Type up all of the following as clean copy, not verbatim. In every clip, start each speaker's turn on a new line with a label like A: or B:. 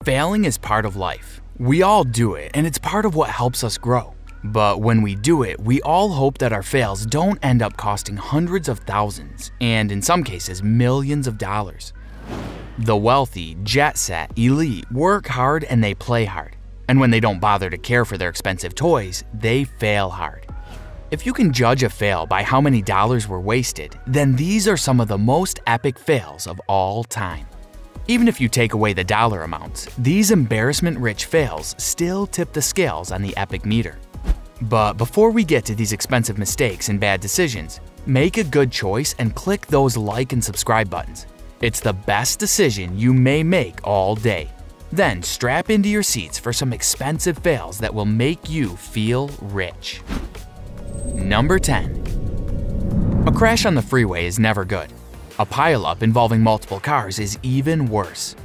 A: Failing is part of life. We all do it, and it's part of what helps us grow. But when we do it, we all hope that our fails don't end up costing hundreds of thousands, and in some cases, millions of dollars. The wealthy, jet-set, elite work hard and they play hard. And when they don't bother to care for their expensive toys, they fail hard. If you can judge a fail by how many dollars were wasted, then these are some of the most epic fails of all time. Even if you take away the dollar amounts, these embarrassment-rich fails still tip the scales on the epic meter. But before we get to these expensive mistakes and bad decisions, make a good choice and click those like and subscribe buttons. It's the best decision you may make all day. Then strap into your seats for some expensive fails that will make you feel rich. Number 10. A crash on the freeway is never good. A pileup involving multiple cars is even worse.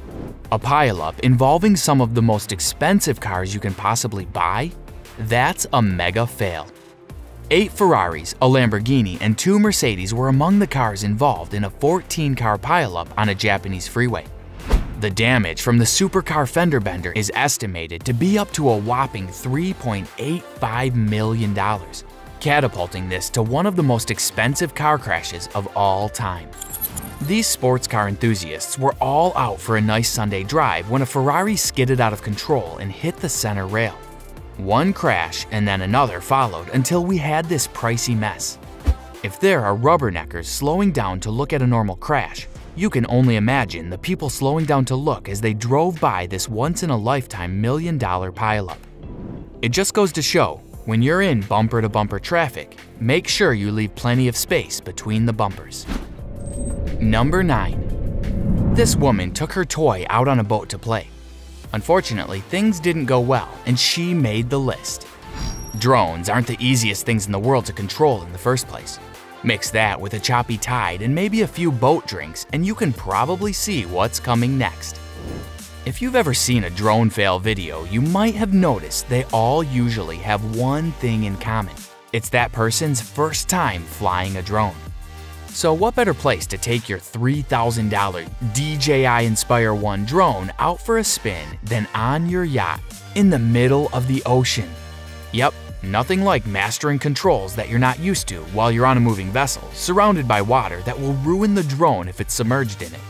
A: A pileup involving some of the most expensive cars you can possibly buy? That's a mega fail. 8 Ferraris, a Lamborghini, and 2 Mercedes were among the cars involved in a 14-car pileup on a Japanese freeway. The damage from the supercar fender bender is estimated to be up to a whopping $3.85 million, catapulting this to one of the most expensive car crashes of all time. These sports car enthusiasts were all out for a nice Sunday drive when a Ferrari skidded out of control and hit the center rail. One crash and then another followed until we had this pricey mess. If there are rubberneckers slowing down to look at a normal crash, you can only imagine the people slowing down to look as they drove by this once-in-a-lifetime million-dollar pileup. It just goes to show, when you're in bumper-to-bumper traffic, make sure you leave plenty of space between the bumpers. Number 9. This woman took her toy out on a boat to play. Unfortunately, things didn't go well, and she made the list. Drones aren't the easiest things in the world to control in the first place. Mix that with a choppy tide and maybe a few boat drinks, and you can probably see what's coming next. If you've ever seen a drone fail video, you might have noticed they all usually have one thing in common. It's that person's first time flying a drone. So what better place to take your $3,000 DJI Inspire 1 drone out for a spin than on your yacht in the middle of the ocean? Yep, nothing like mastering controls that you're not used to while you're on a moving vessel surrounded by water that will ruin the drone if it's submerged in it.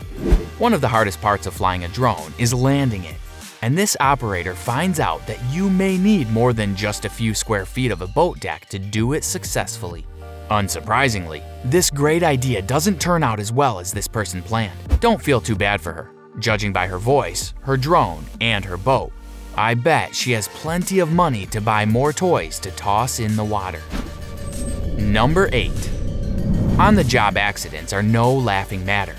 A: One of the hardest parts of flying a drone is landing it, and this operator finds out that you may need more than just a few square feet of a boat deck to do it successfully. Unsurprisingly, this great idea doesn't turn out as well as this person planned. Don't feel too bad for her. Judging by her voice, her drone, and her boat, I bet she has plenty of money to buy more toys to toss in the water. Number 8. On-the-job accidents are no laughing matter.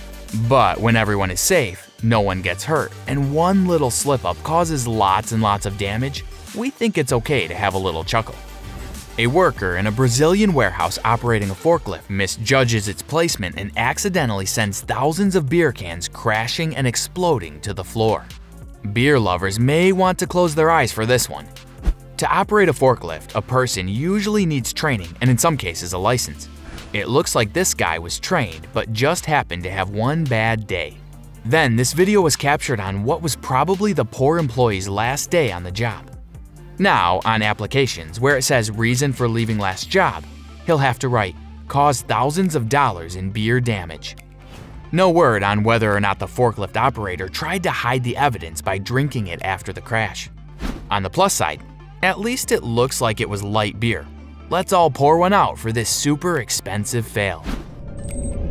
A: But when everyone is safe, no one gets hurt, and one little slip-up causes lots and lots of damage, we think it's okay to have a little chuckle. A worker in a Brazilian warehouse operating a forklift misjudges its placement and accidentally sends thousands of beer cans crashing and exploding to the floor. Beer lovers may want to close their eyes for this one. To operate a forklift, a person usually needs training and in some cases a license. It looks like this guy was trained but just happened to have one bad day. Then this video was captured on what was probably the poor employee's last day on the job. Now, on applications where it says reason for leaving last job, he'll have to write, caused thousands of dollars in beer damage. No word on whether or not the forklift operator tried to hide the evidence by drinking it after the crash. On the plus side, at least it looks like it was light beer. Let's all pour one out for this super expensive fail.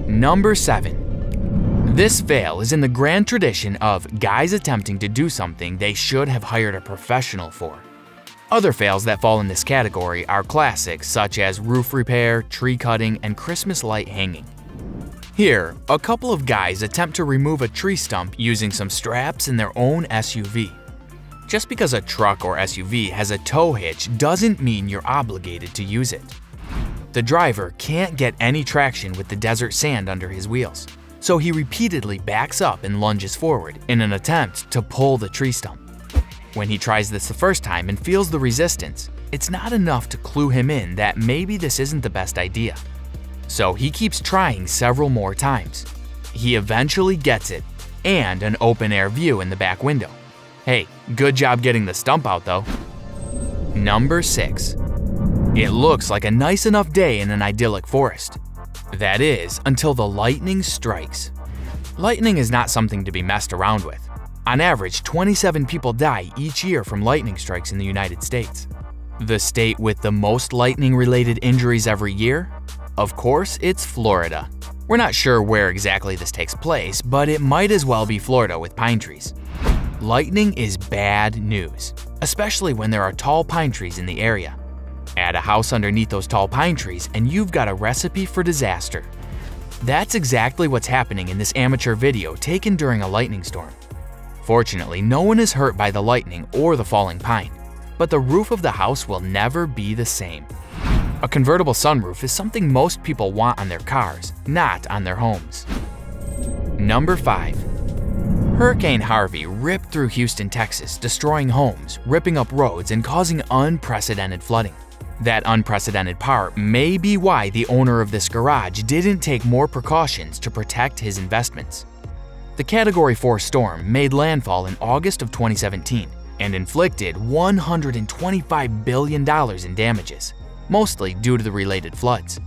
A: Number 7. This fail is in the grand tradition of guys attempting to do something they should have hired a professional for. Other fails that fall in this category are classics such as roof repair, tree cutting, and Christmas light hanging. Here, a couple of guys attempt to remove a tree stump using some straps in their own SUV. Just because a truck or SUV has a tow hitch doesn't mean you're obligated to use it. The driver can't get any traction with the desert sand under his wheels, so he repeatedly backs up and lunges forward in an attempt to pull the tree stump. When he tries this the first time and feels the resistance, it's not enough to clue him in that maybe this isn't the best idea. So he keeps trying several more times. He eventually gets it, and an open-air view in the back window. Hey, good job getting the stump out though. Number 6. It looks like a nice enough day in an idyllic forest. That is, until the lightning strikes. Lightning is not something to be messed around with. On average, 27 people die each year from lightning strikes in the United States. The state with the most lightning-related injuries every year? Of course, it's Florida. We're not sure where exactly this takes place, but it might as well be Florida with pine trees. Lightning is bad news, especially when there are tall pine trees in the area. Add a house underneath those tall pine trees and you've got a recipe for disaster. That's exactly what's happening in this amateur video taken during a lightning storm. Fortunately, no one is hurt by the lightning or the falling pine, but the roof of the house will never be the same. A convertible sunroof is something most people want on their cars, not on their homes. Number 5. Hurricane Harvey ripped through Houston, Texas, destroying homes, ripping up roads, and causing unprecedented flooding. That unprecedented part may be why the owner of this garage didn't take more precautions to protect his investments. The Category 4 storm made landfall in August of 2017 and inflicted $125 billion in damages, mostly due to the related floods.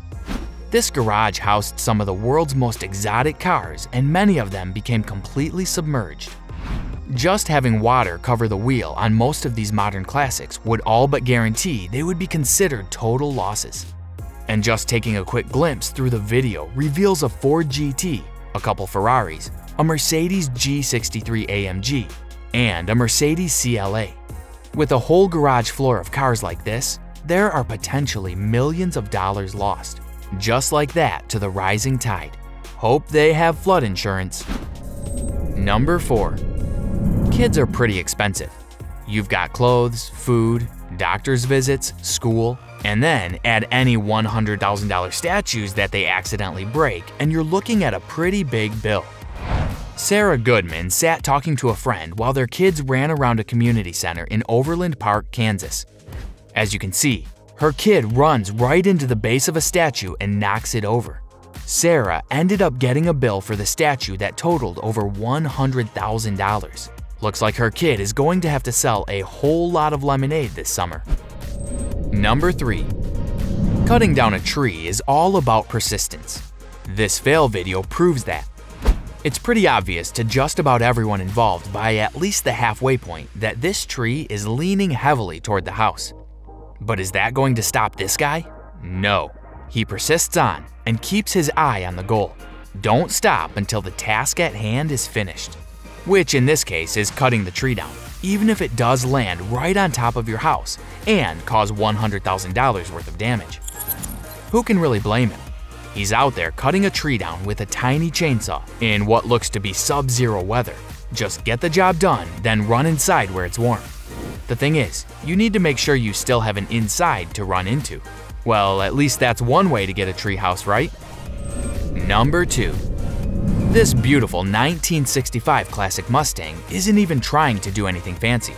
A: This garage housed some of the world's most exotic cars, and many of them became completely submerged. Just having water cover the wheel on most of these modern classics would all but guarantee they would be considered total losses. And just taking a quick glimpse through the video reveals a Ford GT, a couple Ferraris, a Mercedes G63 AMG, and a Mercedes CLA. With a whole garage floor of cars like this, there are potentially millions of dollars lost. Just like that to the rising tide. Hope they have flood insurance. Number 4. Kids are pretty expensive. You've got clothes, food, doctor's visits, school, and then add any $100,000 statues that they accidentally break, and you're looking at a pretty big bill. Sarah Goodman sat talking to a friend while their kids ran around a community center in Overland Park, Kansas. As you can see, her kid runs right into the base of a statue and knocks it over. Sarah ended up getting a bill for the statue that totaled over $100,000. Looks like her kid is going to have to sell a whole lot of lemonade this summer. Number 3. Cutting down a tree is all about persistence. This fail video proves that. It's pretty obvious to just about everyone involved by at least the halfway point that this tree is leaning heavily toward the house. But is that going to stop this guy? No. He persists on and keeps his eye on the goal. Don't stop until the task at hand is finished. Which in this case is cutting the tree down, even if it does land right on top of your house and cause $100,000 worth of damage. Who can really blame him? He's out there cutting a tree down with a tiny chainsaw in what looks to be sub-zero weather. Just get the job done, then run inside where it's warm. The thing is, you need to make sure you still have an inside to run into. Well, at least that's one way to get a treehouse, right? Number 2. This beautiful 1965 classic Mustang isn't even trying to do anything fancy.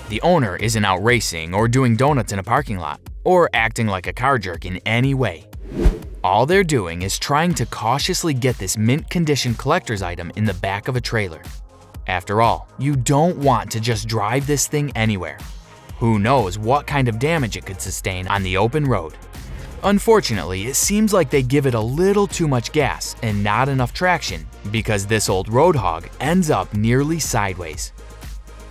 A: The owner isn't out racing or doing donuts in a parking lot or acting like a car jerk in any way. All they're doing is trying to cautiously get this mint condition collector's item in the back of a trailer. After all, you don't want to just drive this thing anywhere. Who knows what kind of damage it could sustain on the open road. Unfortunately, it seems like they give it a little too much gas and not enough traction because this old road hog ends up nearly sideways.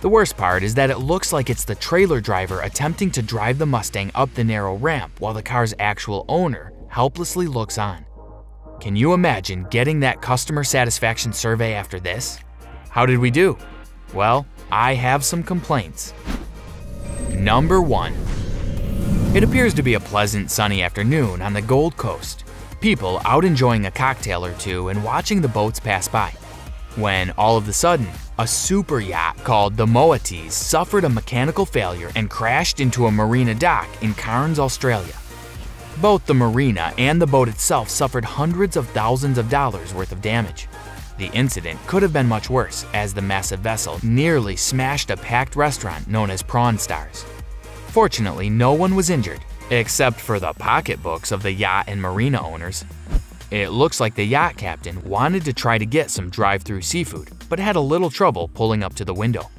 A: The worst part is that it looks like it's the trailer driver attempting to drive the Mustang up the narrow ramp while the car's actual owner helplessly looks on. Can you imagine getting that customer satisfaction survey after this? How did we do? Well, I have some complaints. Number 1. It appears to be a pleasant sunny afternoon on the Gold Coast. People out enjoying a cocktail or two and watching the boats pass by. When all of a sudden, a super yacht called the Moatis suffered a mechanical failure and crashed into a marina dock in Cairns, Australia. Both the marina and the boat itself suffered hundreds of thousands of dollars worth of damage. The incident could have been much worse, as the massive vessel nearly smashed a packed restaurant known as Prawn Stars. Fortunately, no one was injured, except for the pocketbooks of the yacht and marina owners. It looks like the yacht captain wanted to try to get some drive-through seafood, but had a little trouble pulling up to the window.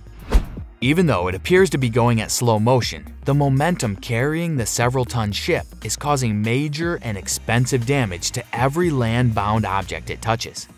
A: Even though it appears to be going at slow motion, the momentum carrying the several-ton ship is causing major and expensive damage to every land-bound object it touches.